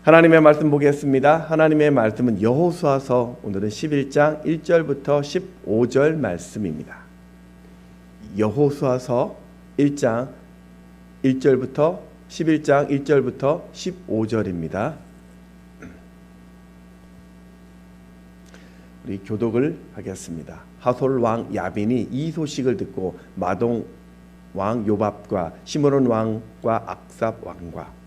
하나님의 말씀 보겠습니다. 하나님의 말씀은 여호수아서 오늘은 11장 1절부터 15절 말씀입니다. 여호수아서 1장 1절부터 11장 1절부터 15절입니다. 우리 교독을 하겠습니다. 하솔 왕 야빈이 이 소식을 듣고 마동 왕 요밥과 시므론 왕과 악삽 왕과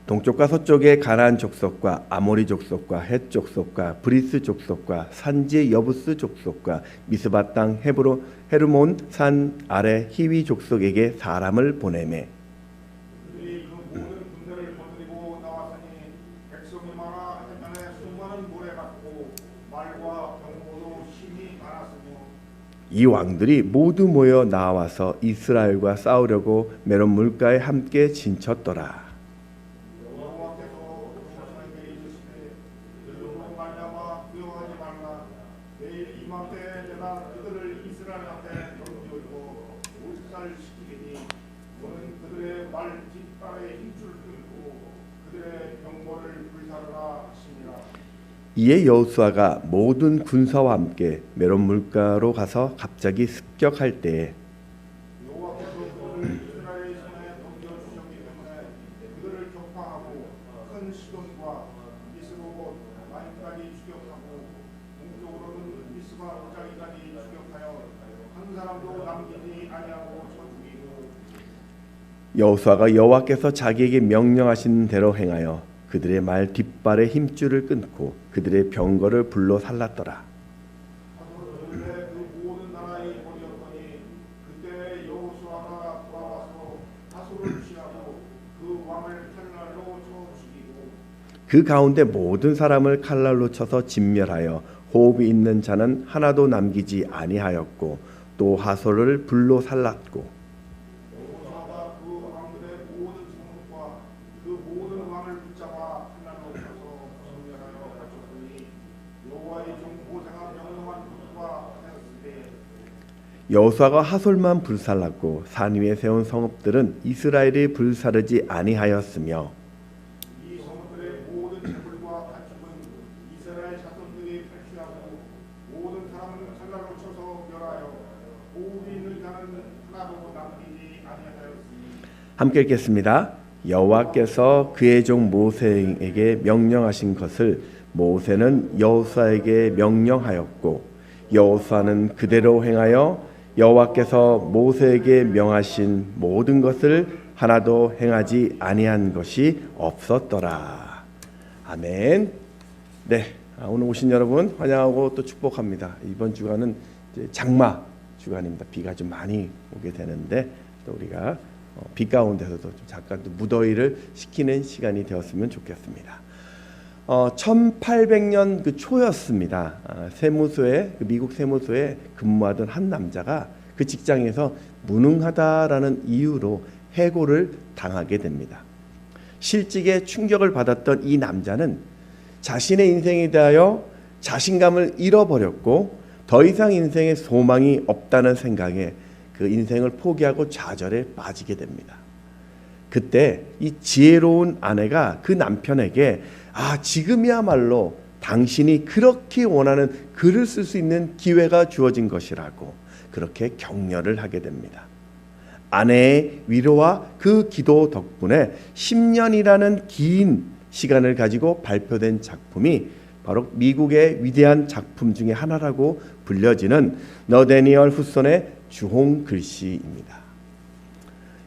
동쪽과 서쪽의 가나안 족속과 아모리 족속과 헷 족속과 브리스 족속과 산지 여부스 족속과 미스바 땅 헤르몬 산 아래 히위 족속에게 사람을 보내매 그들이 그 모든 군대를 거느리고 나왔으니 백성이 많아 해변에 수많은 모래 같고 말과 병거도 힘이 많았으며 이 왕들이 모두 모여 나와서 이스라엘과 싸우려고 메론 물가에 함께 진쳤더라. 이에 여호수아가 모든 군사와 함께 메론 물가로 가서 갑자기 습격할 때에 여호와께서 그들을 이스라엘 손에 던져주셨기 때문에 그들을 격파하고 큰 시돈과 미스로봇 마임까지 추격하고 동쪽으로는 미스바 오자기까지 추격하여 한 사람도 남기지 아니하고 쳐 죽이고 여호수아가 여호와께서 자기에게 명령하신 대로 행하여 그들의 말 뒷발의 힘줄을 끊고 그들의 병거를 불로 살랐더라. 그 모든 나라의 권이었더니 그때 여호수아가 돌아와서 하솔을 취하고 그 왕을 칼날로 쳐 죽이고 그 가운데 모든 사람을 칼날로 쳐서 진멸하여 호흡이 있는 자는 하나도 남기지 아니하였고 또 하솔을 불로 살랐고 여호수아가 그 왕들의 모든 성읍과 그 모든 왕을 붙잡아 칼날로 쳐서 진멸하여 바쳤으니 여호와의 종 모세가 명령한 것과 하였으되 여호수아가 하솔만 불살랐고 산 위에 세운 성읍들은 이스라엘이 불사르지 아니하였으며 이 성읍들의 모든 재물과 가축은 이스라엘 자손들이 탈취하고 모든 사람은 칼날로 쳐서 멸하여 호흡이 있는 자는 하나도 남기지 아니하였으니 함께 읽겠습니다. 여호와께서 그의 종 모세에게 명령하신 것을 모세는 여호수아에게 명령하였고 여호수아는 그대로 행하여 여호와께서 모세에게 명하신 모든 것을 하나도 행하지 아니한 것이 없었더라. 아멘. 네, 오늘 오신 여러분 환영하고 또 축복합니다. 이번 주간은 이제 장마 주간입니다. 비가 좀 많이 오게 되는데 또 우리가 비 가운데서도 좀 잠깐 또 무더위를 식히는 시간이 되었으면 좋겠습니다. 1800년 그 초였습니다. 세무소에 미국 세무소에 근무하던 한 남자가 그 직장에서 무능하다라는 이유로 해고를 당하게 됩니다. 실직에 충격을 받았던 이 남자는 자신의 인생에 대하여 자신감을 잃어버렸고 더 이상 인생에 소망이 없다는 생각에 그 인생을 포기하고 좌절에 빠지게 됩니다. 그때 이 지혜로운 아내가 그 남편에게 지금이야말로 당신이 그렇게 원하는 글을 쓸 수 있는 기회가 주어진 것이라고 그렇게 격려를 하게 됩니다. 아내의 위로와 그 기도 덕분에 10년이라는 긴 시간을 가지고 발표된 작품이 바로 미국의 위대한 작품 중에 하나라고 불려지는 너데니얼 후손의 주홍 글씨입니다.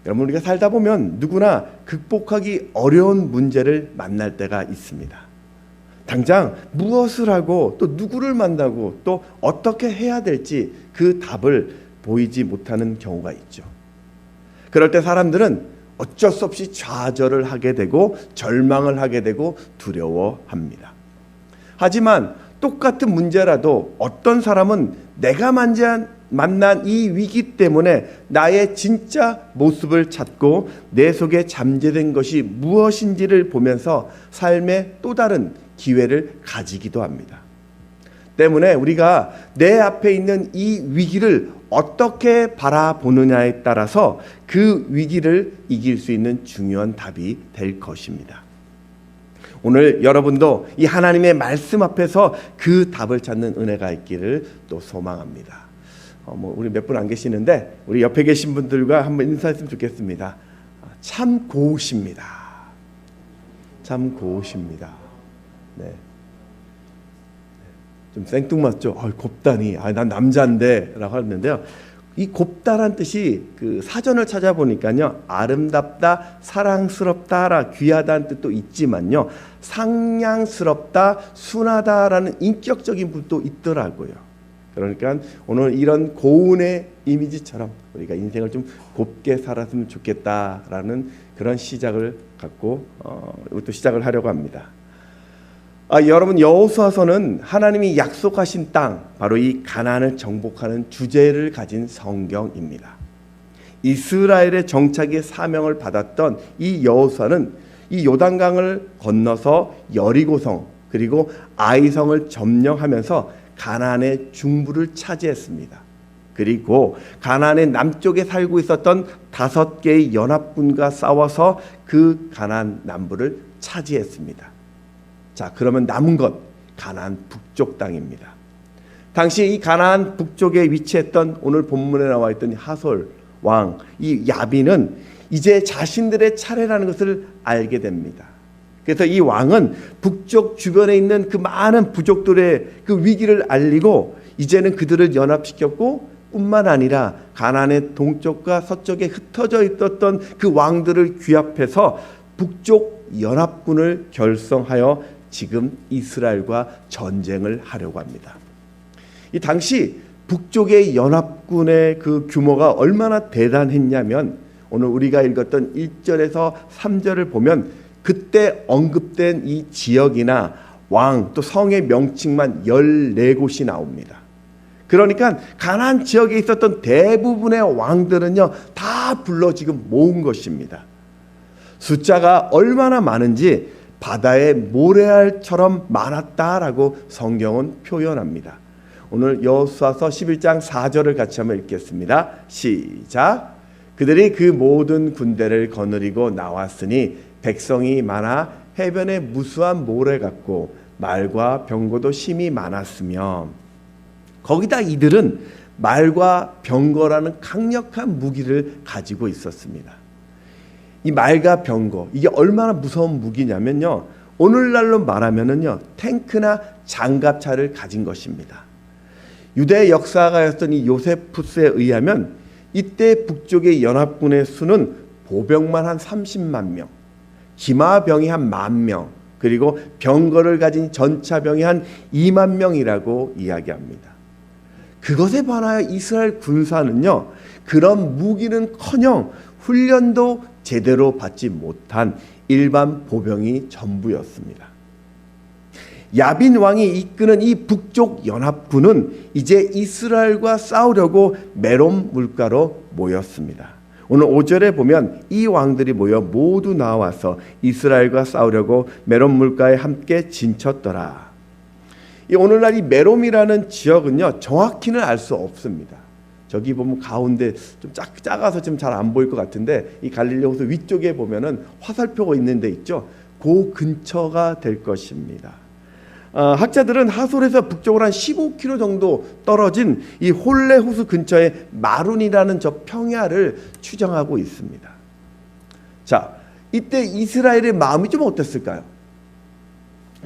여러분, 우리가 살다 보면 누구나 극복하기 어려운 문제를 만날 때가 있습니다. 당장 무엇을 하고 또 누구를 만나고 또 어떻게 해야 될지 그 답을 보이지 못하는 경우가 있죠. 그럴 때 사람들은 어쩔 수 없이 좌절을 하게 되고 절망을 하게 되고 두려워합니다. 하지만 똑같은 문제라도 어떤 사람은 내가 만난 이 위기 때문에 나의 진짜 모습을 찾고 내 속에 잠재된 것이 무엇인지를 보면서 삶의 또 다른 기회를 가지기도 합니다. 때문에 우리가 내 앞에 있는 이 위기를 어떻게 바라보느냐에 따라서 그 위기를 이길 수 있는 중요한 답이 될 것입니다. 오늘 여러분도 이 하나님의 말씀 앞에서 그 답을 찾는 은혜가 있기를 또 소망합니다. 우리 몇 분 안 계시는데 우리 옆에 계신 분들과 한번 인사했으면 좋겠습니다. 참 고우십니다. 참 고우십니다. 네. 좀 생뚱맞죠? 곱다니, 난 남자인데 라고 하는데요. 이 곱다란 뜻이 그 사전을 찾아보니까요, 아름답다, 사랑스럽다라 귀하다는 뜻도 있지만요, 상냥스럽다, 순하다라는 인격적인 뜻도 있더라고요. 그러니까 오늘 이런 고운의 이미지처럼 우리가 인생을 좀 곱게 살았으면 좋겠다라는 그런 시작을 갖고 또 시작을 하려고 합니다. 여러분, 여호수아서는 하나님이 약속하신 땅, 바로 이 가나안을 정복하는 주제를 가진 성경입니다. 이스라엘의 정착의 사명을 받았던 이 여호수아는 이 요단강을 건너서 여리고성 그리고 아이성을 점령하면서 가나안의 중부를 차지했습니다. 그리고 가나안의 남쪽에 살고 있었던 5개의 연합군과 싸워서 그 가나안 남부를 차지했습니다. 자, 그러면 남은 것 가나안 북쪽 땅입니다. 당시 이 가나안 북쪽에 위치했던 오늘 본문에 나와 있던 하솔 왕, 이 야빈은 이제 자신들의 차례라는 것을 알게 됩니다. 그래서 이 왕은 북쪽 주변에 있는 그 많은 부족들의 그 위기를 알리고 이제는 그들을 연합시켰고, 뿐만 아니라 가나안의 동쪽과 서쪽에 흩어져 있었던 그 왕들을 귀합해서 북쪽 연합군을 결성하여 지금 이스라엘과 전쟁을 하려고 합니다. 이 당시 북쪽의 연합군의 그 규모가 얼마나 대단했냐면, 오늘 우리가 읽었던 1절에서 3절을 보면 그때 언급된 이 지역이나 왕 또 성의 명칭만 14곳이 나옵니다. 그러니까 가나안 지역에 있었던 대부분의 왕들은요, 다 불러 지금 모은 것입니다. 숫자가 얼마나 많은지 바다의 모래알처럼 많았다라고 성경은 표현합니다. 오늘 여호수아서 11장 4절을 같이 한번 읽겠습니다. 시작. 그들이 그 모든 군대를 거느리고 나왔으니 백성이 많아 해변에 무수한 모래 같고 말과 병거도 심히 많았으며, 거기다 이들은 말과 병거라는 강력한 무기를 가지고 있었습니다. 이 말과 병거, 이게 얼마나 무서운 무기냐면요, 오늘날로 말하면은요, 탱크나 장갑차를 가진 것입니다. 유대 역사가였던 이 요세푸스에 의하면 이때 북쪽의 연합군의 수는 보병만 한 30만 명, 기마병이 한 10,000명, 그리고 병거를 가진 전차병이 한 2만 명이라고 이야기합니다. 그것에 반하여 이스라엘 군사는요, 그런 무기는커녕 훈련도 제대로 받지 못한 일반 보병이 전부였습니다. 야빈 왕이 이끄는 이 북쪽 연합군은 이제 이스라엘과 싸우려고 메롬 물가로 모였습니다. 오늘 5절에 보면 이 왕들이 모여 모두 나와서 이스라엘과 싸우려고 메롬 물가에 함께 진쳤더라. 이 오늘날 이 메롬이라는 지역은요, 정확히는 알 수 없습니다. 저기 보면 가운데 좀 작아서 지금 잘 안 보일 것 같은데, 이 갈릴리 호수 위쪽에 보면은 화살표가 있는 데 있죠. 그 근처가 될 것입니다. 학자들은 하솔에서 북쪽으로 한 15km 정도 떨어진 이 홀레 호수 근처에 마룬이라는 저 평야를 추정하고 있습니다. 자, 이때 이스라엘의 마음이 좀 어땠을까요?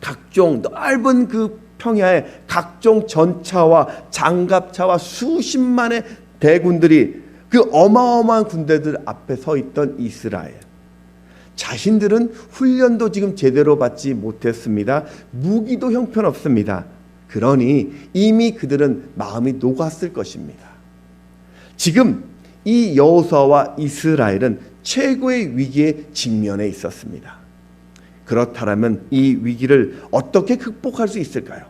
각종 넓은 그 평야에 각종 전차와 장갑차와 수십만의 대군들이, 그 어마어마한 군대들 앞에 서 있던 이스라엘, 자신들은 훈련도 지금 제대로 받지 못했습니다. 무기도 형편없습니다. 그러니 이미 그들은 마음이 녹았을 것입니다. 지금 이 여호수아와 이스라엘은 최고의 위기에 직면해 있었습니다. 그렇다면 이 위기를 어떻게 극복할 수 있을까요?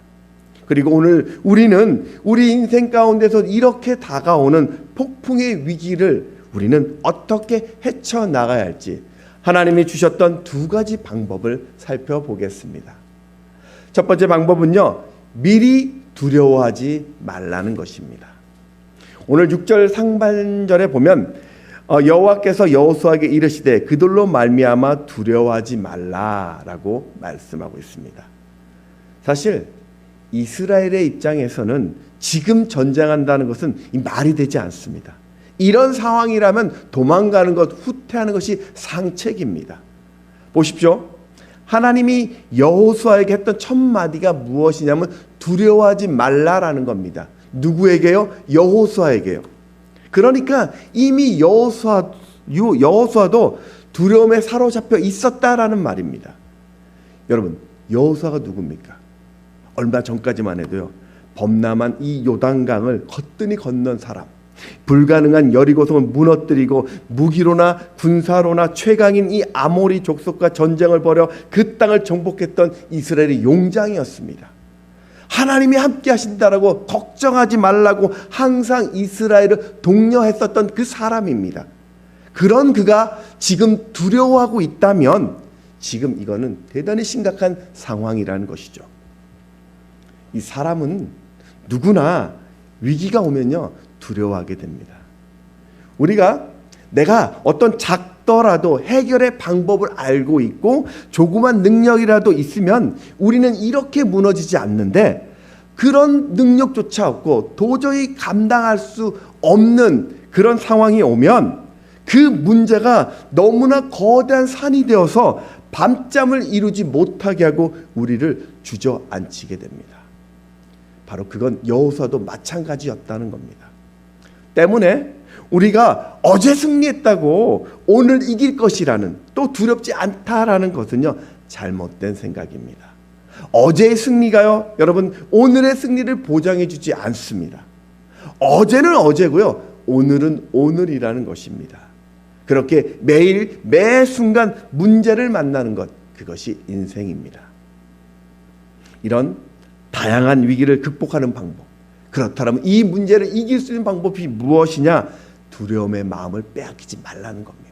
그리고 오늘 우리는 우리 인생 가운데서 이렇게 다가오는 폭풍의 위기를 우리는 어떻게 헤쳐나가야 할지 하나님이 주셨던 2가지 방법을 살펴보겠습니다. 첫 번째 방법은요, 미리 두려워하지 말라는 것입니다. 오늘 6절 상반절에 보면 여호와께서 여호수아에게 이르시되 그들로 말미암아 두려워하지 말라라고 말씀하고 있습니다. 사실 이스라엘의 입장에서는 지금 전쟁한다는 것은 말이 되지 않습니다. 이런 상황이라면 도망가는 것, 후퇴하는 것이 상책입니다. 보십시오. 하나님이 여호수아에게 했던 첫 마디가 무엇이냐면 두려워하지 말라라는 겁니다. 누구에게요? 여호수아에게요. 그러니까 이미 여호수아도 두려움에 사로잡혀 있었다라는 말입니다. 여러분, 여호수아가 누굽니까? 얼마 전까지만 해도요, 범람한 이 요단강을 거뜬히 건넌 사람, 불가능한 여리고성을 무너뜨리고 무기로나 군사로나 최강인 이 아모리 족속과 전쟁을 벌여 그 땅을 정복했던 이스라엘의 용장이었습니다. 하나님이 함께 하신다라고 걱정하지 말라고 항상 이스라엘을 독려했었던 그 사람입니다. 그런 그가 지금 두려워하고 있다면 지금 이거는 대단히 심각한 상황이라는 것이죠. 이 사람은 누구나 위기가 오면요 두려워하게 됩니다. 우리가 내가 어떤 작더라도 해결의 방법을 알고 있고 조그만 능력이라도 있으면 우리는 이렇게 무너지지 않는데, 그런 능력조차 없고 도저히 감당할 수 없는 그런 상황이 오면 그 문제가 너무나 거대한 산이 되어서 밤잠을 이루지 못하게 하고 우리를 주저앉히게 됩니다. 바로 그건 여호수아도 마찬가지였다는 겁니다. 때문에 우리가 어제 승리했다고 오늘 이길 것이라는, 또 두렵지 않다라는 것은요 잘못된 생각입니다. 어제의 승리가요 여러분 오늘의 승리를 보장해 주지 않습니다. 어제는 어제고요 오늘은 오늘이라는 것입니다. 그렇게 매일 매 순간 문제를 만나는 것, 그것이 인생입니다. 이런 다양한 위기를 극복하는 방법, 그렇다면 이 문제를 이길 수 있는 방법이 무엇이냐? 두려움의 마음을 빼앗기지 말라는 겁니다.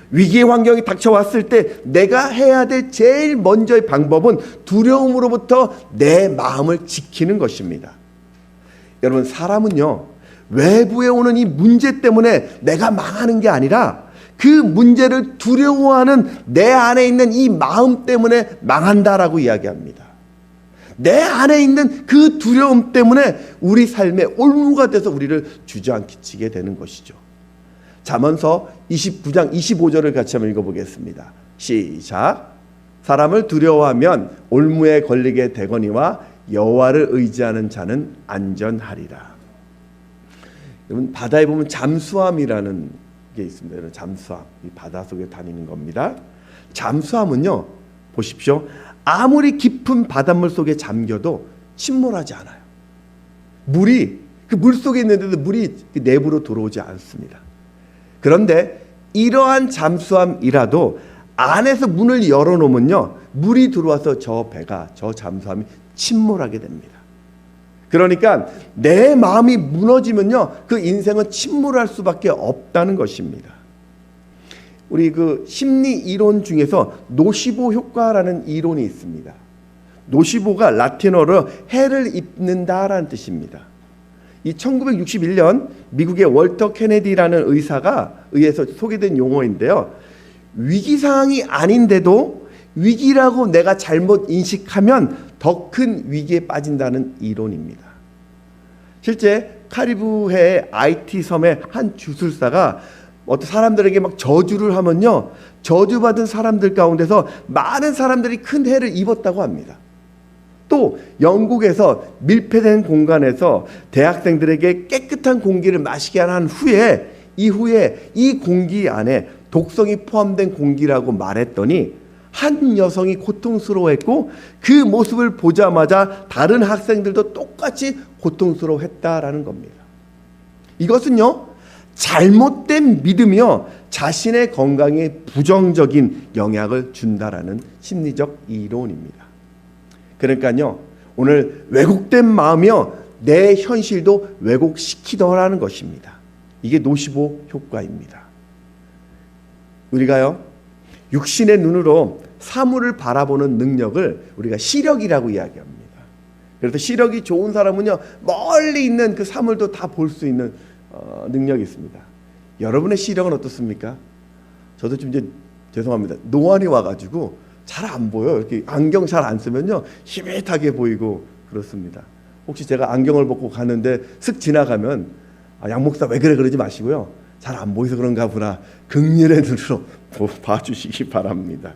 위기의 환경이 닥쳐왔을 때 내가 해야 될 제일 먼저의 방법은 두려움으로부터 내 마음을 지키는 것입니다. 여러분, 사람은요 외부에 오는 이 문제 때문에 내가 망하는 게 아니라 그 문제를 두려워하는 내 안에 있는 이 마음 때문에 망한다라고 이야기합니다. 내 안에 있는 그 두려움 때문에 우리 삶의 올무가 돼서 우리를 주저앉히게 되는 것이죠. 잠언서 29장 25절을 같이 한번 읽어보겠습니다. 시작. 사람을 두려워하면 올무에 걸리게 되거니와 여호와를 의지하는 자는 안전하리라. 여러분, 바다에 보면 잠수함이라는 게 있습니다. 잠수함, 이 바다 속에 다니는 겁니다. 잠수함은요 보십시오, 아무리 깊은 바닷물 속에 잠겨도 침몰하지 않아요. 물이 그 물 속에 있는데도 물이 내부로 들어오지 않습니다. 그런데 이러한 잠수함이라도 안에서 문을 열어놓으면요 물이 들어와서 저 배가, 저 잠수함이 침몰하게 됩니다. 그러니까 내 마음이 무너지면요 그 인생은 침몰할 수밖에 없다는 것입니다. 우리 그 심리 이론 중에서 노시보 효과라는 이론이 있습니다. 노시보가 라틴어로 해를 입는다라는 뜻입니다. 이 1961년 미국의 월터 케네디라는 의사가 의해서 소개된 용어인데요. 위기 상황이 아닌데도 위기라고 내가 잘못 인식하면 더 큰 위기에 빠진다는 이론입니다. 실제 카리브해의 아이티 섬의 한 주술사가 어떤 사람들에게 막 저주를 하면요 저주받은 사람들 가운데서 많은 사람들이 큰 해를 입었다고 합니다. 또 영국에서 밀폐된 공간에서 대학생들에게 깨끗한 공기를 마시게 한 후에 이후에 이 공기 안에 독성이 포함된 공기라고 말했더니 한 여성이 고통스러워했고 그 모습을 보자마자 다른 학생들도 똑같이 고통스러워했다라는 겁니다. 이것은요 잘못된 믿음이요 자신의 건강에 부정적인 영향을 준다라는 심리적 이론입니다. 그러니까요 오늘 왜곡된 마음이요 내 현실도 왜곡시키더라는 것입니다. 이게 노시보 효과입니다. 우리가요 육신의 눈으로 사물을 바라보는 능력을 우리가 시력이라고 이야기합니다. 그래서 시력이 좋은 사람은요 멀리 있는 그 사물도 다 볼 수 있는 능력이 있습니다. 여러분의 시력은 어떻습니까? 저도 좀 이제 죄송합니다. 노안이 와가지고 잘 안 보여요. 이렇게 안경 잘 안 쓰면요 희미하게 보이고 그렇습니다. 혹시 제가 안경을 벗고 가는데 슥 지나가면 양 목사 왜 그래 그러지 마시고요. 잘 안 보여서 그런가 보나 긍휼의 눈으로 봐주시기 바랍니다.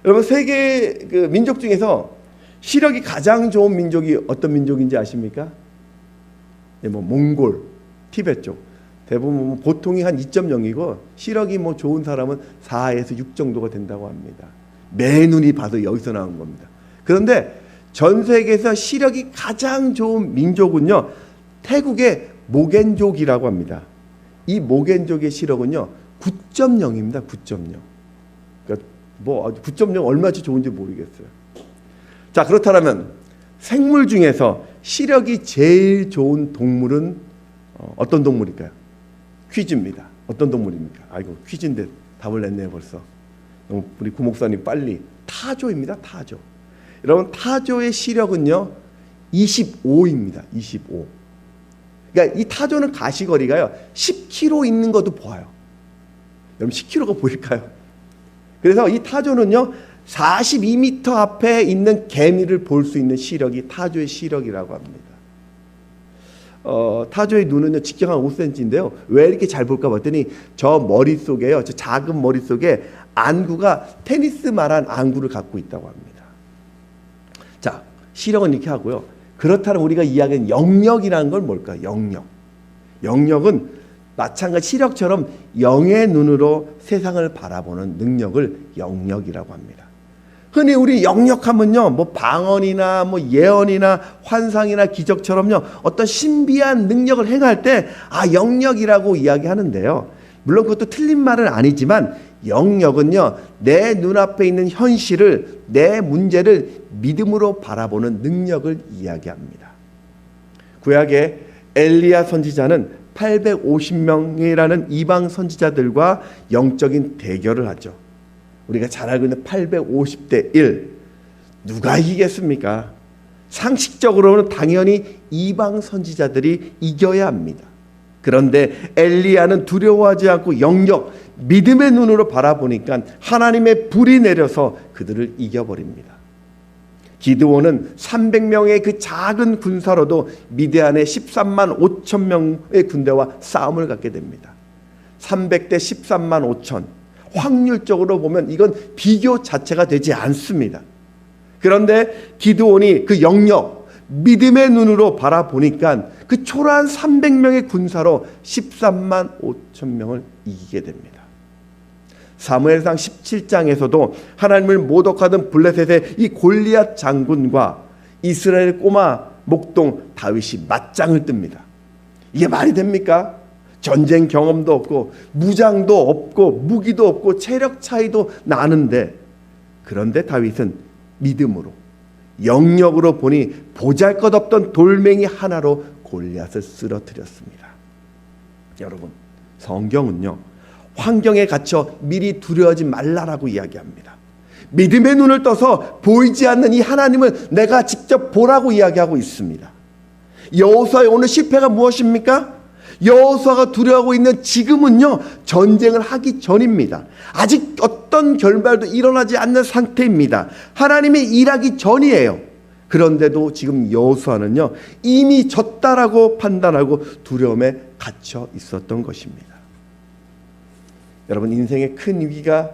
여러분 세계 그 민족 중에서 시력이 가장 좋은 민족이 어떤 민족인지 아십니까? 네, 뭐 몽골, 티베트 쪽 대부분 보통이 한 2.0이고 시력이 뭐 좋은 사람은 4에서 6 정도가 된다고 합니다. 매 눈이 봐도 여기서 나온 겁니다. 그런데 전 세계에서 시력이 가장 좋은 민족은요 태국의 모겐족이라고 합니다. 이 모겐족의 시력은요 9.0입니다. 9.0. 그러니까 뭐 9.0 얼마나 좋은지 모르겠어요. 자, 그렇다면 생물 중에서 시력이 제일 좋은 동물은 어떤 동물일까요? 퀴즈입니다. 어떤 동물입니까? 아이고 퀴즈인데 답을 냈네요 벌써. 우리 구목사님 빨리. 타조입니다. 타조. 여러분 타조의 시력은요 25입니다. 25. 그러니까 이 타조는 가시거리가요 10km 있는 것도 보아요. 여러분 10km가 보일까요? 그래서 이 타조는요 42m 앞에 있는 개미를 볼 수 있는 시력이 타조의 시력이라고 합니다. 타조의 눈은요 직경 한 5cm인데요. 왜 이렇게 잘 볼까 봤더니 저 머릿속에요. 저 작은 머릿속에 안구가 테니스만한 안구를 갖고 있다고 합니다. 자, 시력은 이렇게 하고요. 그렇다면 우리가 이야기하는 영역이라는 건 뭘까요? 영역. 영역은 마찬가지 시력처럼 영의 눈으로 세상을 바라보는 능력을 영역이라고 합니다. 흔히 우리 영역하면요, 뭐 방언이나 뭐 예언이나 환상이나 기적처럼요, 어떤 신비한 능력을 행할 때 영역이라고 이야기하는데요. 물론 그것도 틀린 말은 아니지만 영역은요, 내 눈앞에 있는 현실을, 내 문제를 믿음으로 바라보는 능력을 이야기합니다. 구약의 엘리야 선지자는 850명이라는 이방 선지자들과 영적인 대결을 하죠. 우리가 잘 알고 있는 850대 1. 누가 이기겠습니까? 상식적으로는 당연히 이방 선지자들이 이겨야 합니다. 그런데 엘리야는 두려워하지 않고 영역, 믿음의 눈으로 바라보니까 하나님의 불이 내려서 그들을 이겨버립니다. 기드온은 300명의 그 작은 군사로도 미디안의 13만 5천 명의 군대와 싸움을 갖게 됩니다. 300대 13만 5천. 확률적으로 보면 이건 비교 자체가 되지 않습니다. 그런데 기드온이 그 영역, 믿음의 눈으로 바라보니까 그 초라한 300명의 군사로 13만 5천 명을 이기게 됩니다. 사무엘상 17장에서도 하나님을 모독하던 블레셋의 이 골리앗 장군과 이스라엘 꼬마 목동 다윗이 맞짱을 뜹니다. 이게 말이 됩니까? 전쟁 경험도 없고 무장도 없고 무기도 없고 체력 차이도 나는데, 그런데 다윗은 믿음으로 영역으로 보니 보잘것없던 돌멩이 하나로 골리앗을 쓰러뜨렸습니다. 여러분, 성경은요 환경에 갇혀 미리 두려워하지 말라라고 이야기합니다. 믿음의 눈을 떠서 보이지 않는 이 하나님을 내가 직접 보라고 이야기하고 있습니다. 여호수아의 오늘 실패가 무엇입니까? 여호수아가 두려워하고 있는 지금은요 전쟁을 하기 전입니다. 아직 어떤 결말도 일어나지 않는 상태입니다. 하나님이 일하기 전이에요. 그런데도 지금 여호수아는요 이미 졌다라고 판단하고 두려움에 갇혀 있었던 것입니다. 여러분, 인생에 큰 위기가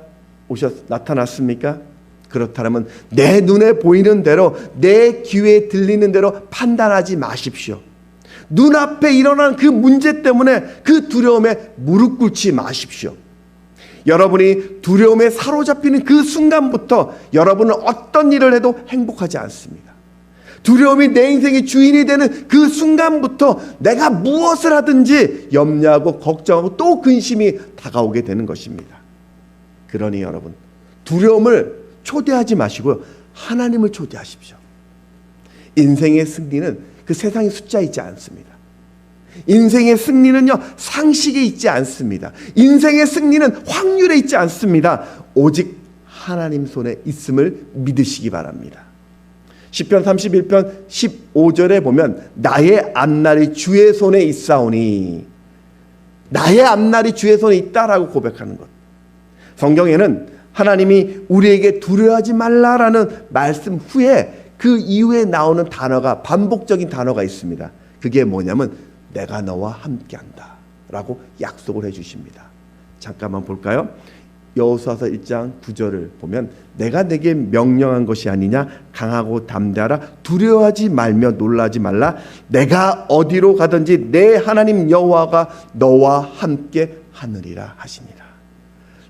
나타났습니까? 그렇다면 내 눈에 보이는 대로, 내 귀에 들리는 대로 판단하지 마십시오. 눈앞에 일어난 그 문제 때문에 그 두려움에 무릎 꿇지 마십시오. 여러분이 두려움에 사로잡히는 그 순간부터 여러분은 어떤 일을 해도 행복하지 않습니다. 두려움이 내 인생의 주인이 되는 그 순간부터 내가 무엇을 하든지 염려하고 걱정하고 또 근심이 다가오게 되는 것입니다. 그러니 여러분, 두려움을 초대하지 마시고요, 하나님을 초대하십시오. 인생의 승리는 그 세상의 숫자에 있지 않습니다. 인생의 승리는요 상식에 있지 않습니다. 인생의 승리는 확률에 있지 않습니다. 오직 하나님 손에 있음을 믿으시기 바랍니다. 시편 31편 15절에 보면 나의 앞날이 주의 손에 있사오니, 나의 앞날이 주의 손에 있다라고 고백하는 것. 성경에는 하나님이 우리에게 두려워하지 말라라는 말씀 후에 그 이후에 나오는 단어가, 반복적인 단어가 있습니다. 그게 뭐냐면 내가 너와 함께한다 라고 약속을 해주십니다. 잠깐만 볼까요? 여호수아서 1장 9절을 보면 내가 내게 명령한 것이 아니냐, 강하고 담대하라, 두려워하지 말며 놀라지 말라, 내가 어디로 가든지 내 하나님 여호와가 너와 함께 하느니라 하시니라.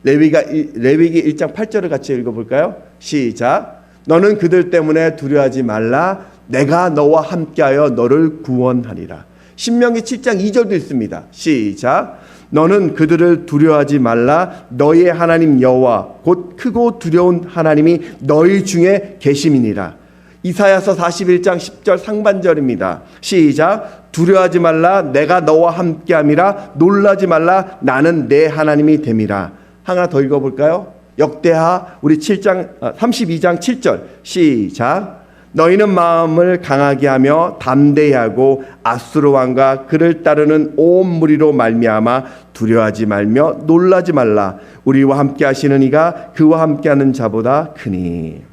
레위기 1장 8절을 같이 읽어볼까요? 시작. 너는 그들 때문에 두려워하지 말라, 내가 너와 함께하여 너를 구원하리라. 신명기 7장 2절도 있습니다. 시작. 너는 그들을 두려워하지 말라, 너의 하나님 여호와 곧 크고 두려운 하나님이 너희 중에 계심이니라. 이사야서 41장 10절 상반절입니다. 시작. 두려워하지 말라, 내가 너와 함께함이라, 놀라지 말라, 나는 내 하나님이 됨이라. 하나 더 읽어볼까요? 역대하 우리 32장 7절 시작. 너희는 마음을 강하게 하며 담대히 하고 아수르 왕과 그를 따르는 온 무리로 말미암아 두려워하지 말며 놀라지 말라, 우리와 함께 하시는 이가 그와 함께하는 자보다 크니.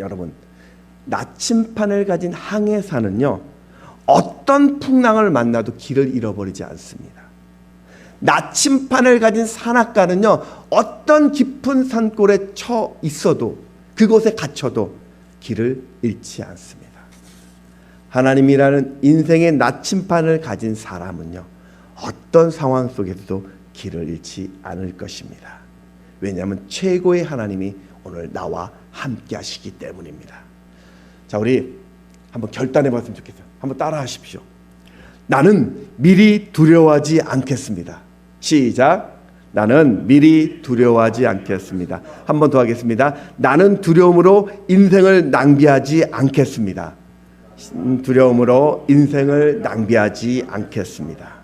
여러분, 나침판을 가진 항해사는요, 어떤 풍랑을 만나도 길을 잃어버리지 않습니다. 나침판을 가진 산악가는요, 어떤 깊은 산골에 처 있어도, 그곳에 갇혀도 길을 잃지 않습니다. 하나님이라는 인생의 나침판을 가진 사람은요, 어떤 상황 속에서도 길을 잃지 않을 것입니다. 왜냐하면 최고의 하나님이 오늘 나와 함께 하시기 때문입니다. 자, 우리 한번 결단해 봤으면 좋겠어요. 한번 따라 하십시오. 나는 미리 두려워하지 않겠습니다. 시작. 나는 미리 두려워하지 않겠습니다. 한 번 더 하겠습니다. 나는 두려움으로 인생을 낭비하지 않겠습니다. 두려움으로 인생을 낭비하지 않겠습니다.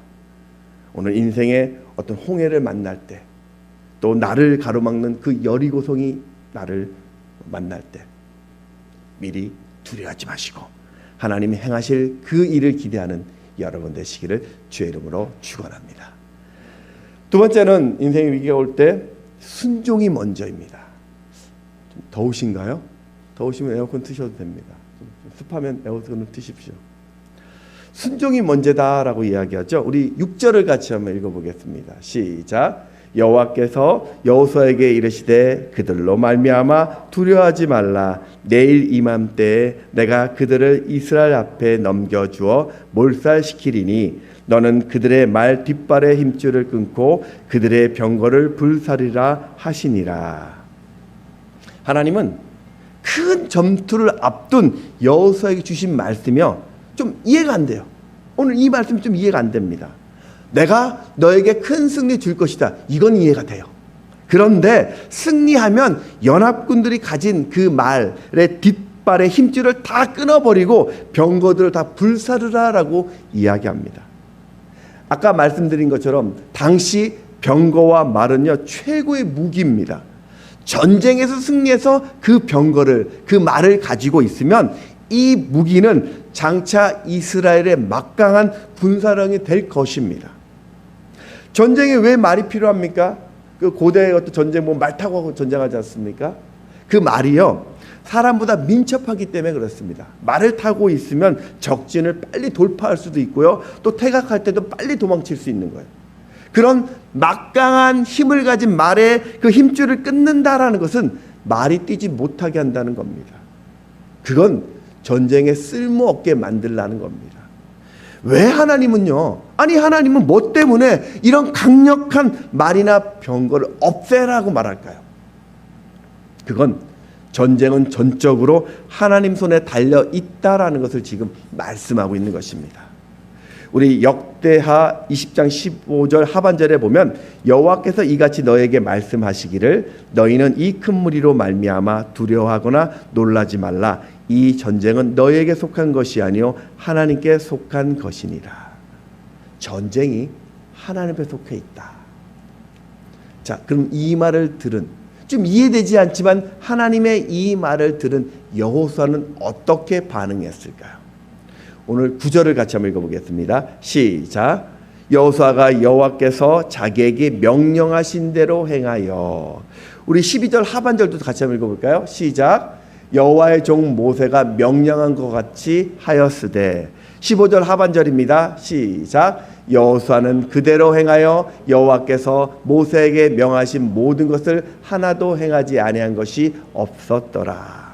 오늘 인생의 어떤 홍해를 만날 때, 또 나를 가로막는 그 여리고성이 나를 만날 때 미리 두려워하지 마시고 하나님이 행하실 그 일을 기대하는 여러분 되시기를 주의 이름으로 축원합니다. 두 번째는 인생의 위기가 올 때 순종이 먼저입니다. 좀 더우신가요? 더우시면 에어컨 트셔도 됩니다. 좀 습하면 에어컨을 트십시오. 순종이 먼저다라고 이야기하죠. 우리 6절을 같이 한번 읽어보겠습니다. 시작. 여호와께서 여호수아에게 이르시되 그들로 말미암아 두려워하지 말라, 내일 이맘때에 내가 그들을 이스라엘 앞에 넘겨주어 몰살시키리니 너는 그들의 말 뒷발의 힘줄을 끊고 그들의 병거를 불사리라 하시니라. 하나님은 큰 전투를 앞둔 여호수아에게 주신 말씀이요, 좀 이해가 안 돼요. 오늘 이 말씀이 좀 이해가 안 됩니다. 내가 너에게 큰 승리 줄 것이다, 이건 이해가 돼요. 그런데 승리하면 연합군들이 가진 그 말의 뒷발의 힘줄을 다 끊어버리고 병거들을 다 불사르라라고 이야기합니다. 아까 말씀드린 것처럼 당시 병거와 말은요, 최고의 무기입니다. 전쟁에서 승리해서 그 병거를, 그 말을 가지고 있으면 이 무기는 장차 이스라엘의 막강한 군사력이 될 것입니다. 전쟁에 왜 말이 필요합니까? 그 고대의 어떤 전쟁 보면 말 타고 전쟁하지 않습니까? 그 말이요, 사람보다 민첩하기 때문에 그렇습니다. 말을 타고 있으면 적진을 빨리 돌파할 수도 있고요, 또 퇴각할 때도 빨리 도망칠 수 있는 거예요. 그런 막강한 힘을 가진 말의 그 힘줄을 끊는다라는 것은 말이 뛰지 못하게 한다는 겁니다. 그건 전쟁에 쓸모없게 만들라는 겁니다. 왜 하나님은요, 아니 하나님은 뭐 때문에 이런 강력한 말이나 병거를 없애라고 말할까요? 그건 전쟁은 전적으로 하나님 손에 달려 있다라는 것을 지금 말씀하고 있는 것입니다. 우리 역대하 20장 15절 하반절에 보면 여호와께서 이같이 너에게 말씀하시기를 너희는 이 큰 무리로 말미암아 두려워하거나 놀라지 말라, 이 전쟁은 너희에게 속한 것이 아니요 하나님께 속한 것이니라. 전쟁이 하나님께 속해 있다. 자, 그럼 이 말을 들은 좀 이해되지 않지만 하나님의 이 말을 들은 여호수아는 어떻게 반응했을까요? 오늘 9절을 같이 한번 읽어보겠습니다. 시작. 여호수아가 여호와께서 자기에게 명령하신 대로 행하여. 우리 12절 하반절도 같이 한번 읽어볼까요? 시작. 여호와의 종 모세가 명령한 것 같이 하였으되. 15절 하반절입니다. 시작. 여호수아는 그대로 행하여 여호와께서 모세에게 명하신 모든 것을 하나도 행하지 아니한 것이 없었더라.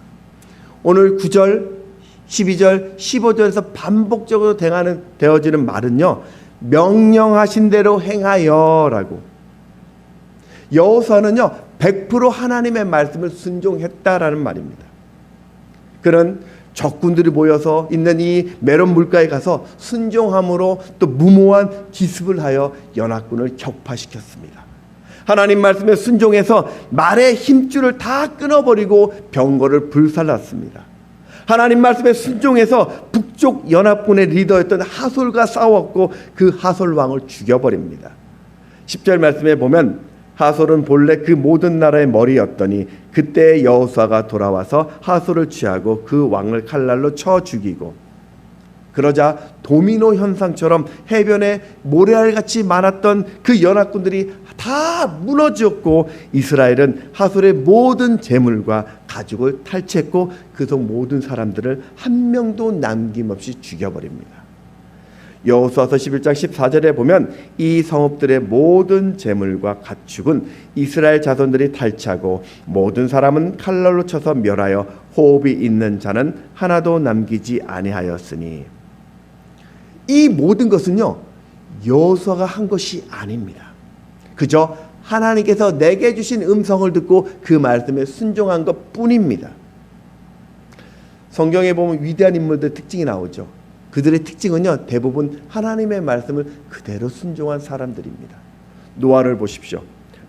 오늘 9절, 12절, 15절에서 반복적으로 되어지는 말은요, 명령하신 대로 행하여라고. 여호수아는요 100% 하나님의 말씀을 순종했다라는 말입니다. 그는 적군들이 모여서 있는 이 메론 물가에 가서 순종함으로 또 무모한 기습을 하여 연합군을 격파시켰습니다. 하나님 말씀에 순종해서 말의 힘줄을 다 끊어버리고 병거를 불살랐습니다. 하나님 말씀에 순종해서 북쪽 연합군의 리더였던 하솔과 싸웠고 그 하솔 왕을 죽여버립니다. 10절 말씀에 보면 하솔은 본래 그 모든 나라의 머리였더니 그때 여호수아가 돌아와서 하솔을 취하고 그 왕을 칼날로 쳐 죽이고, 그러자 도미노 현상처럼 해변에 모래알같이 많았던 그 연합군들이 다 무너졌고 이스라엘은 하솔의 모든 재물과 가죽을 탈취했고 그 속 모든 사람들을 한 명도 남김없이 죽여버립니다. 여호수아서 11장 14절에 보면 이 성읍들의 모든 재물과 가축은 이스라엘 자손들이 탈취하고 모든 사람은 칼날로 쳐서 멸하여 호흡이 있는 자는 하나도 남기지 아니하였으니. 이 모든 것은요 여호수아가 한 것이 아닙니다. 그저 하나님께서 내게 주신 음성을 듣고 그 말씀에 순종한 것 뿐입니다. 성경에 보면 위대한 인물들의 특징이 나오죠. 그들의 특징은요 대부분 하나님의 말씀을 그대로 순종한 사람들입니다. 노아를 보십시오.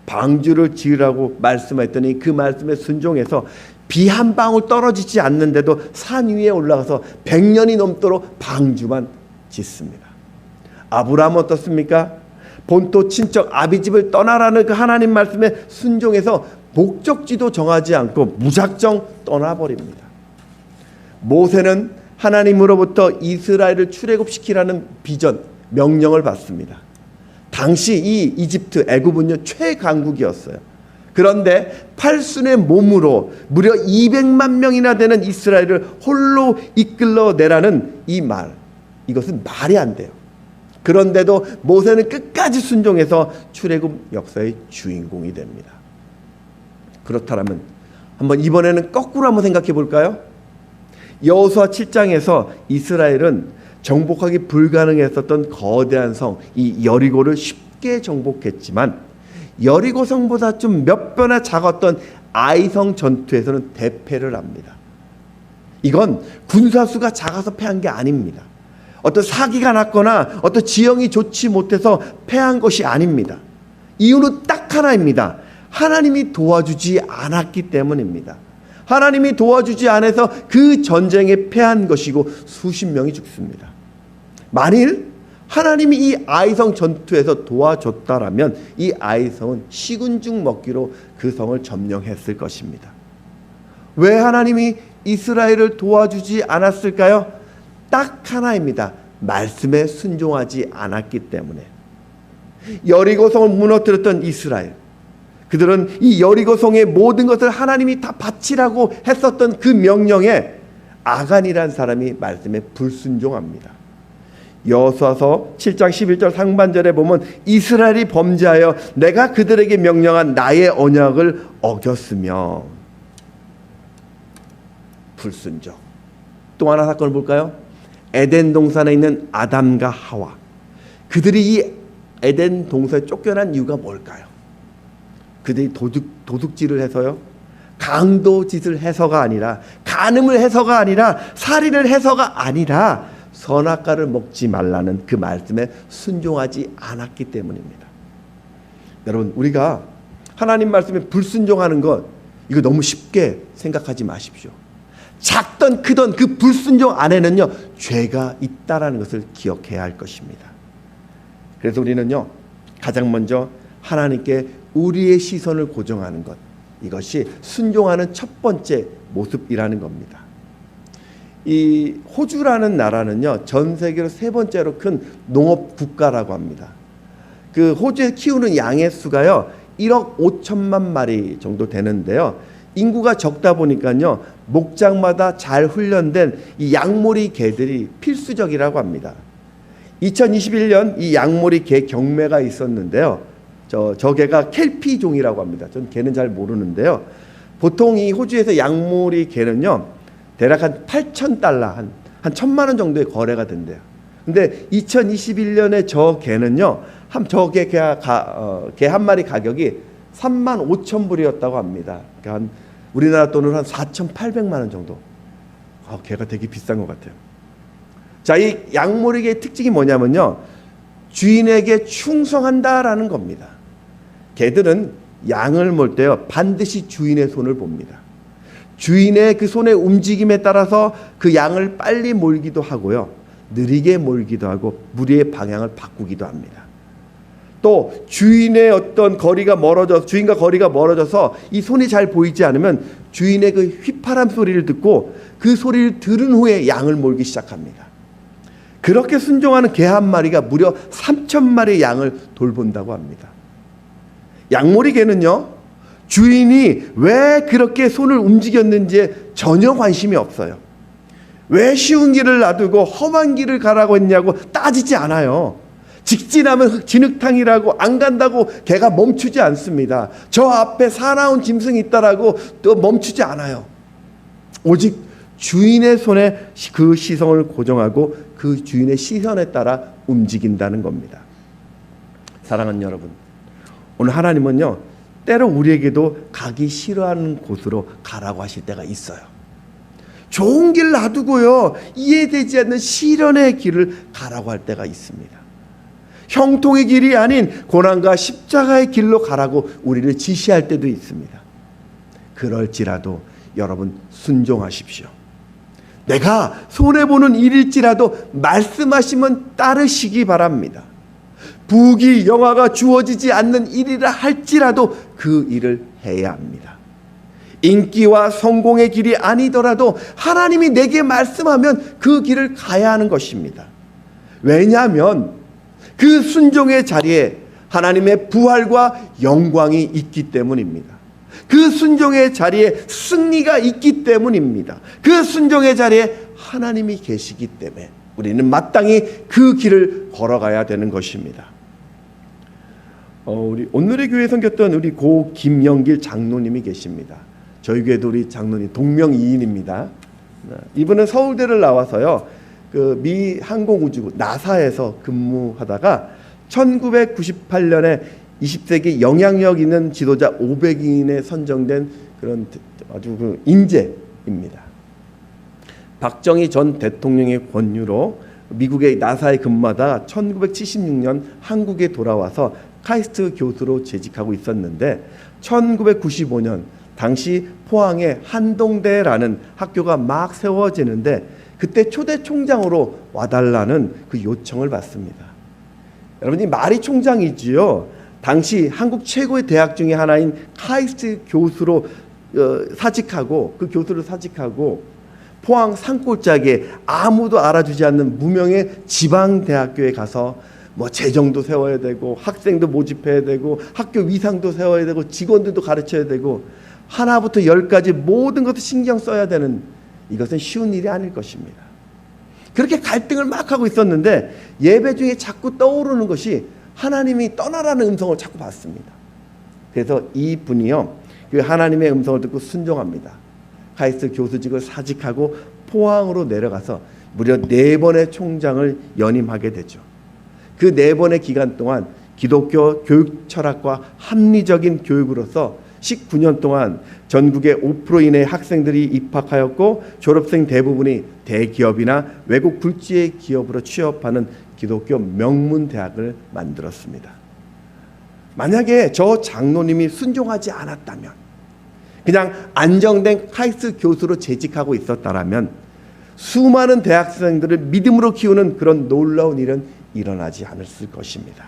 방주를 지으라고 말씀했더니 그 말씀에 순종해서 비 한 방울 떨어지지 않는데도 산 위에 올라가서 100년이 넘도록 방주만 짓습니다. 아브라함은 어떻습니까? 본토 친척 아비집을 떠나라는 그 하나님 말씀에 순종해서 목적지도 정하지 않고 무작정 떠나버립니다. 모세는 하나님으로부터 이스라엘을 출애굽시키라는 비전, 명령을 받습니다. 당시 이 이집트, 애굽은요 최강국이었어요. 그런데 팔순의 몸으로 무려 200만 명이나 되는 이스라엘을 홀로 이끌어내라는 이 말, 이것은 말이 안 돼요. 그런데도 모세는 끝까지 순종해서 출애굽 역사의 주인공이 됩니다. 그렇다면 한번 이번에는 거꾸로 한번 생각해 볼까요? 여호수아 7장에서 이스라엘은 정복하기 불가능했었던 거대한 성, 이 여리고를 쉽게 정복했지만 여리고 성보다 좀 몇 배나 작았던 아이성 전투에서는 대패를 합니다. 이건 군사수가 작아서 패한 게 아닙니다. 어떤 사기가 났거나 어떤 지형이 좋지 못해서 패한 것이 아닙니다. 이유는 딱 하나입니다. 하나님이 도와주지 않았기 때문입니다. 하나님이 도와주지 않아서 그 전쟁에 패한 것이고 수십 명이 죽습니다. 만일 하나님이 이 아이성 전투에서 도와줬다라면 이 아이성은 식은죽 먹기로 그 성을 점령했을 것입니다. 왜 하나님이 이스라엘을 도와주지 않았을까요? 딱 하나입니다. 말씀에 순종하지 않았기 때문에. 여리고성을 무너뜨렸던 이스라엘, 그들은 이 여리고성의 모든 것을 하나님이 다 바치라고 했었던 그 명령에 아간이라는 사람이 말씀에 불순종합니다. 여호수아서 7장 11절 상반절에 보면 이스라엘이 범죄하여 내가 그들에게 명령한 나의 언약을 어겼으며. 불순종. 또 하나 사건을 볼까요? 에덴 동산에 있는 아담과 하와, 그들이 이 에덴 동산에 쫓겨난 이유가 뭘까요? 그들이 도둑질을 해서요, 강도짓을 해서가 아니라, 간음을 해서가 아니라, 살인을 해서가 아니라 선악과를 먹지 말라는 그 말씀에 순종하지 않았기 때문입니다. 여러분, 우리가 하나님 말씀에 불순종하는 것, 이거 너무 쉽게 생각하지 마십시오. 작던 크던 그 불순종 안에는요 죄가 있다라는 것을 기억해야 할 것입니다. 그래서 우리는요 가장 먼저 하나님께 우리의 시선을 고정하는 것, 이것이 순종하는 첫 번째 모습이라는 겁니다. 이 호주라는 나라는요, 전 세계로 세 번째로 큰 농업 국가라고 합니다. 그 호주에 키우는 양의 수가요 1억 5천만 마리 정도 되는데요. 인구가 적다 보니까요 목장마다 잘 훈련된 이 양모리 개들이 필수적이라고 합니다. 2021년 이 양모리 개 경매가 있었는데요. 저 개가 켈피종이라고 합니다. 전 개는 잘 모르는데요. 보통 이 호주에서 양모리 개는요 대략 한 8,000달러, 한 1,000만 원 정도의 거래가 된대요. 근데 2021년에 저 개는요, 개 한 마리 가격이 35,000불이었다고 합니다. 그러니까 한 우리나라 돈으로 한 4,800만 원 정도. 개가 되게 비싼 것 같아요. 자, 이 양모리개의 특징이 뭐냐면요, 주인에게 충성한다라는 겁니다. 개들은 양을 몰 때요 반드시 주인의 손을 봅니다. 주인의 그 손의 움직임에 따라서 그 양을 빨리 몰기도 하고요, 느리게 몰기도 하고 무리의 방향을 바꾸기도 합니다. 또 주인의 어떤 주인과 거리가 멀어져서 이 손이 잘 보이지 않으면 주인의 그 휘파람 소리를 듣고 그 소리를 들은 후에 양을 몰기 시작합니다. 그렇게 순종하는 개 한 마리가 무려 3,000마리의 양을 돌본다고 합니다. 양모리 개는요, 주인이 왜 그렇게 손을 움직였는지에 전혀 관심이 없어요. 왜 쉬운 길을 놔두고 험한 길을 가라고 했냐고 따지지 않아요. 직진하면 진흙탕이라고 안 간다고 개가 멈추지 않습니다. 저 앞에 사나운 짐승이 있다라고 또 멈추지 않아요. 오직 주인의 손에 그 시선을 고정하고 그 주인의 시선에 따라 움직인다는 겁니다. 사랑하는 여러분, 오늘 하나님은요 때로 우리에게도 가기 싫어하는 곳으로 가라고 하실 때가 있어요. 좋은 길 놔두고요 이해되지 않는 시련의 길을 가라고 할 때가 있습니다. 형통의 길이 아닌 고난과 십자가의 길로 가라고 우리를 지시할 때도 있습니다. 그럴지라도 여러분 순종하십시오. 내가 손해보는 일일지라도 말씀하시면 따르시기 바랍니다. 부귀 영화가 주어지지 않는 일이라 할지라도 그 일을 해야 합니다. 인기와 성공의 길이 아니더라도 하나님이 내게 말씀하면 그 길을 가야 하는 것입니다. 왜냐하면 그 순종의 자리에 하나님의 부활과 영광이 있기 때문입니다. 그 순종의 자리에 승리가 있기 때문입니다. 그 순종의 자리에 하나님이 계시기 때문에 우리는 마땅히 그 길을 걸어가야 되는 것입니다. 우리 온누리 교회에 섬겼던 우리 고 김영길 장로님이 계십니다. 저희 교회도 우리 장로님 동명이인입니다. 이분은 서울대를 나와서요 그 미 항공우주국 나사에서 근무하다가 1998년에 20세기 영향력 있는 지도자 500인에 선정된 그런 아주 그 인재입니다. 박정희 전 대통령의 권유로 미국의 나사에 근무하다 1976년 한국에 돌아와서 카이스트 교수로 재직하고 있었는데 1995년 당시 포항에 한동대라는 학교가 막 세워지는데 그때 초대 총장으로 와달라는 그 요청을 받습니다. 여러분이 말이 총장이지요. 당시 한국 최고의 대학 중에 하나인 카이스트 교수로 사직하고 그 교수를 사직하고 포항 산골짜기에 아무도 알아주지 않는 무명의 지방대학교에 가서 뭐 재정도 세워야 되고 학생도 모집해야 되고 학교 위상도 세워야 되고 직원들도 가르쳐야 되고 하나부터 열까지 모든 것을 신경 써야 되는 이것은 쉬운 일이 아닐 것입니다. 그렇게 갈등을 막 하고 있었는데 예배 중에 자꾸 떠오르는 것이 하나님이 떠나라는 음성을 자꾸 받습니다. 그래서 이 분이요 그 하나님의 음성을 듣고 순종합니다. 카이스트 교수직을 사직하고 포항으로 내려가서 무려 4번의 총장을 연임하게 되죠. 그 4번의 기간 동안 기독교 교육 철학과 합리적인 교육으로서 19년 동안 전국의 5% 이내의 학생들이 입학하였고 졸업생 대부분이 대기업이나 외국 굴지의 기업으로 취업하는 기독교 명문 대학을 만들었습니다. 만약에 저 장로님이 순종하지 않았다면 그냥 안정된 카이스트 교수로 재직하고 있었다라면 수많은 대학생들을 믿음으로 키우는 그런 놀라운 일은 일어나지 않았을 것입니다.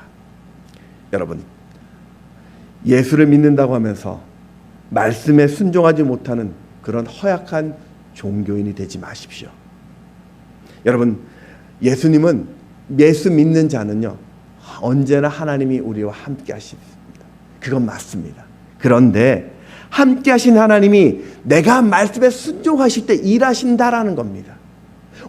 여러분, 예수를 믿는다고 하면서 말씀에 순종하지 못하는 그런 허약한 종교인이 되지 마십시오. 여러분, 예수님은 예수 믿는 자는요 언제나 하나님이 우리와 함께 하십니다. 그건 맞습니다. 그런데 함께 하신 하나님이 내가 말씀에 순종하실 때 일하신다라는 겁니다.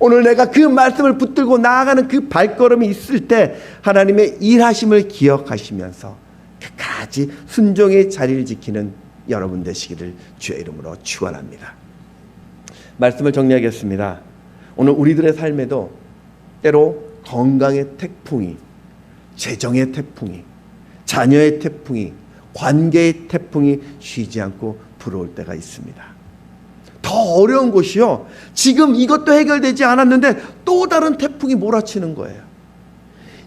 오늘 내가 그 말씀을 붙들고 나아가는 그 발걸음이 있을 때 하나님의 일하심을 기억하시면서 끝까지 순종의 자리를 지키는 여러분 되시기를 주의 이름으로 축원합니다. 말씀을 정리하겠습니다. 오늘 우리들의 삶에도 때로 건강의 태풍이, 재정의 태풍이, 자녀의 태풍이, 관계의 태풍이 쉬지 않고 불어올 때가 있습니다. 더 어려운 것이요, 지금 이것도 해결되지 않았는데 또 다른 태풍이 몰아치는 거예요.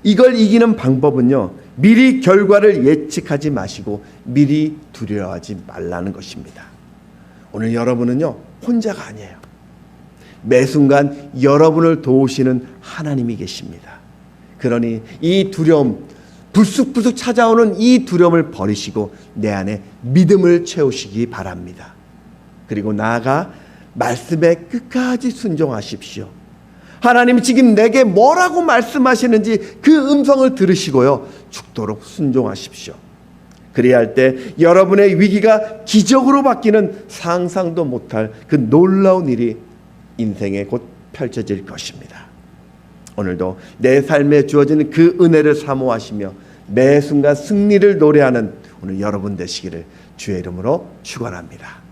이걸 이기는 방법은요, 미리 결과를 예측하지 마시고 미리 두려워하지 말라는 것입니다. 오늘 여러분은요 혼자가 아니에요. 매 순간 여러분을 도우시는 하나님이 계십니다. 그러니 이 두려움, 불쑥불쑥 찾아오는 이 두려움을 버리시고 내 안에 믿음을 채우시기 바랍니다. 그리고 나아가 말씀에 끝까지 순종하십시오. 하나님이 지금 내게 뭐라고 말씀하시는지 그 음성을 들으시고요 죽도록 순종하십시오. 그래야 할 때 여러분의 위기가 기적으로 바뀌는 상상도 못할 그 놀라운 일이 인생에 곧 펼쳐질 것입니다. 오늘도 내 삶에 주어지는 그 은혜를 사모하시며 매 순간 승리를 노래하는 오늘 여러분 되시기를 주의 이름으로 축원합니다.